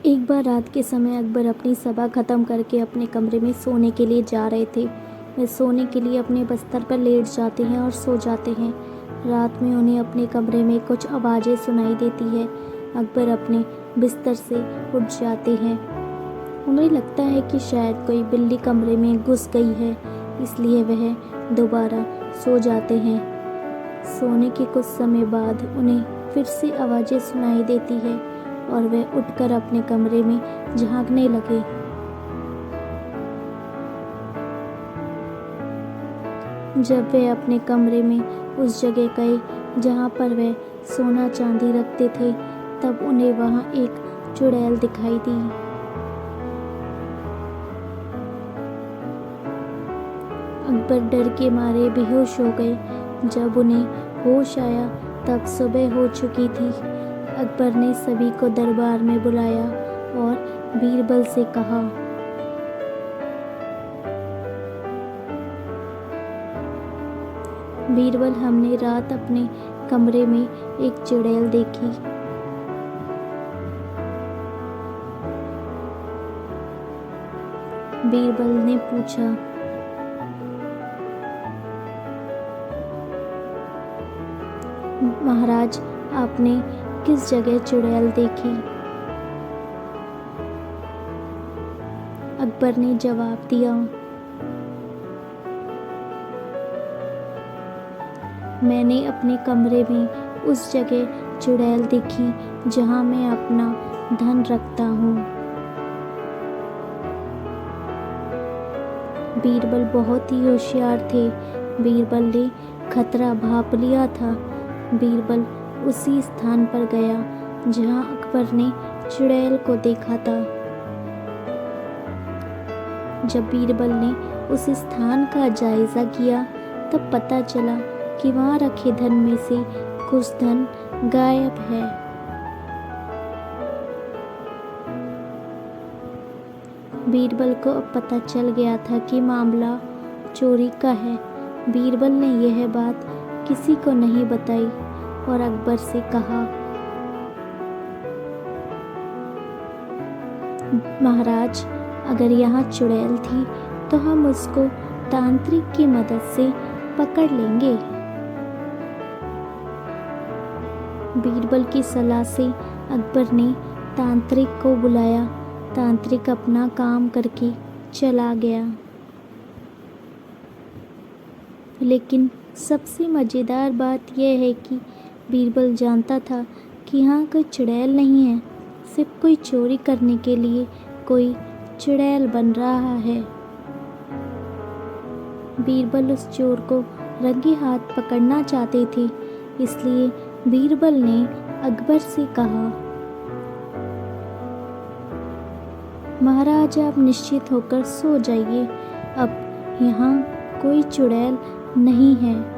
एक बार रात के समय अकबर अपनी सभा खत्म करके अपने कमरे में सोने के लिए जा रहे थे। वे सोने के लिए अपने बिस्तर पर लेट जाते हैं और सो जाते हैं। रात में उन्हें अपने कमरे में कुछ आवाज़ें सुनाई देती है। अकबर अपने बिस्तर से उठ जाते हैं। उन्हें लगता है कि शायद कोई बिल्ली कमरे में घुस गई है, इसलिए वह दोबारा सो जाते हैं। सोने के कुछ समय बाद उन्हें फिर से आवाज़ें सुनाई देती है और वे उठकर अपने कमरे में झांकने लगे। जब वे अपने कमरे में उस जगह गए जहां पर वे सोना चांदी रखते थे, तब उन्हें वहां एक चुड़ैल दिखाई दी। अकबर डर के मारे बेहोश हो गए। जब उन्हें होश आया तब सुबह हो चुकी थी। अकबर ने सभी को दरबार में बुलाया और बीरबल से कहा, बीरबल, हमने रात अपने कमरे में एक चुड़ैल देखी। बीरबल ने पूछा, महाराज, आपने किस जगह चुड़ैल देखी? अकबर ने जवाब दिया, मैंने अपने कमरे में उस जगह चुड़ैल देखी जहां मैं अपना धन रखता हूँ। बीरबल बहुत ही होशियार थे। बीरबल ने खतरा भांप लिया था। बीरबल उसी स्थान पर गया जहां अकबर ने चुड़ैल को देखा था। जब बीरबल ने उस स्थान का जायजा किया तब पता चला कि वहां रखे धन में से कुछ धन गायब है। बीरबल को अब पता चल गया था कि मामला चोरी का है। बीरबल ने यह बात किसी को नहीं बताई और अकबर से कहा, महाराज, अगर यहाँ चुड़ैल थी तो हम उसको तांत्रिक की मदद से पकड़ लेंगे। बीरबल की सलाह से अकबर ने तांत्रिक को बुलाया। तांत्रिक अपना काम करके चला गया। लेकिन सबसे मज़ेदार बात यह है कि बीरबल जानता था कि यहाँ कोई चुड़ैल नहीं है, सिर्फ कोई चोरी करने के लिए कोई चुड़ैल बन रहा है। बीरबल उस चोर को रंगे हाथ पकड़ना चाहते थे, इसलिए बीरबल ने अकबर से कहा, महाराज, आप निश्चित होकर सो जाइए, अब यहाँ कोई चुड़ैल नहीं है।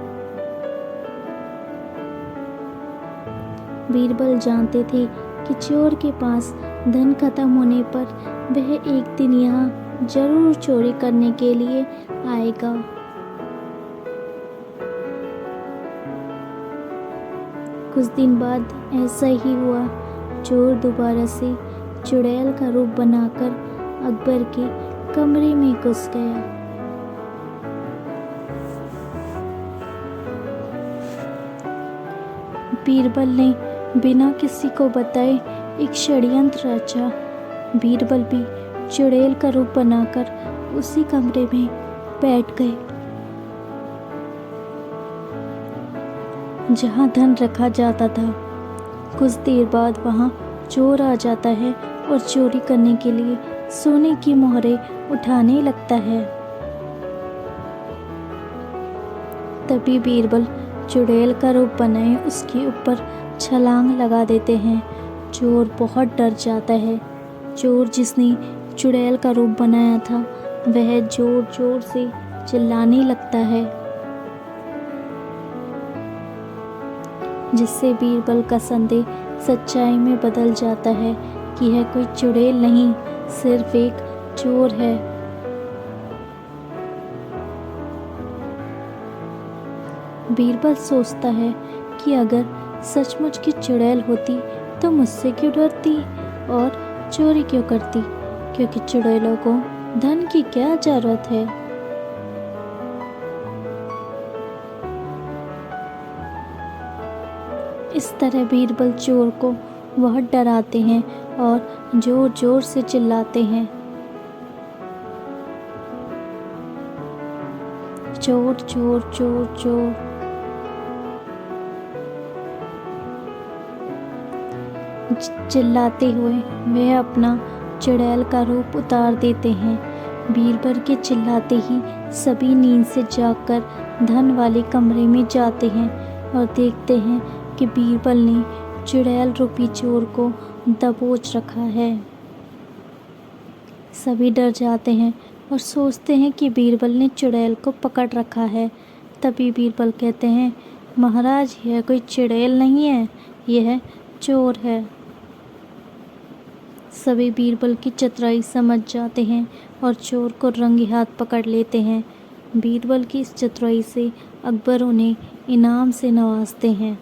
बीरबल जानते थे कि चोर के पास धन खत्म होने पर वह एक दिन यहाँ जरूर चोरी करने के लिए आएगा। कुछ दिन बाद ऐसा ही हुआ। चोर दोबारा से चुड़ैल का रूप बनाकर अकबर के कमरे में घुस गया। बीरबल ने बिना किसी को बताए एक षड्यंत्र रचा। बीरबल भी चुड़ैल का रूप बनाकर उसी कमरे में बैठ गए जहां धन रखा जाता था। कुछ देर बाद वहां चोर आ जाता है और चोरी करने के लिए सोने की मोहरें उठाने लगता है। तभी बीरबल चुड़ैल का रूप बनाए उसके ऊपर छलांग लगा देते हैं। चोर बहुत डर जाता है। चोर जिसने चुड़ैल का रूप बनाया था वह जोर जोर से चिल्लाने लगता है, जिससे बीरबल का संदेह सच्चाई में बदल जाता है कि यह कोई चुड़ैल नहीं, सिर्फ एक चोर है। बीरबल सोचता है कि अगर सचमुच की चुड़ैल होती तो मुझसे क्यों डरती और चोरी क्यों करती, क्योंकि चुड़ैलों को धन की क्या जरूरत है। इस तरह बीरबल चोर को बहुत डराते हैं और जोर जोर से चिल्लाते हैं, चोर चोर चोर चोर। चिल्लाते हुए वे अपना चुड़ैल का रूप उतार देते हैं। बीरबल के चिल्लाते ही सभी नींद से जागकर धन वाले कमरे में जाते हैं और देखते हैं कि बीरबल ने चुड़ैल रूपी चोर को दबोच रखा है। सभी डर जाते हैं और सोचते हैं कि बीरबल ने चुड़ैल को पकड़ रखा है। तभी बीरबल कहते हैं, महाराज यह कोई चुड़ैल नहीं है, यह चोर है। सभी बीरबल की चतुराई समझ जाते हैं और चोर को रंगे हाथ पकड़ लेते हैं। बीरबल की इस चतुराई से अकबर उन्हें इनाम से नवाजते हैं।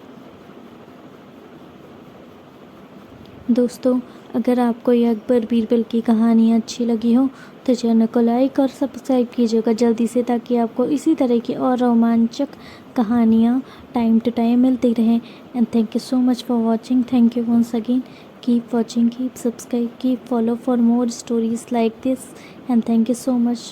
दोस्तों, अगर आपको ये अकबर बीरबल की कहानी अच्छी लगी हो तो चैनल को लाइक और सब्सक्राइब कीजिएगा जल्दी से, ताकि आपको इसी तरह की और रोमांचक कहानियाँ टाइम टू टाइम मिलती रहें। And thank you so much for watching. Thank you once again. Keep watching, keep subscribe, keep follow for more stories like this, and thank you so much.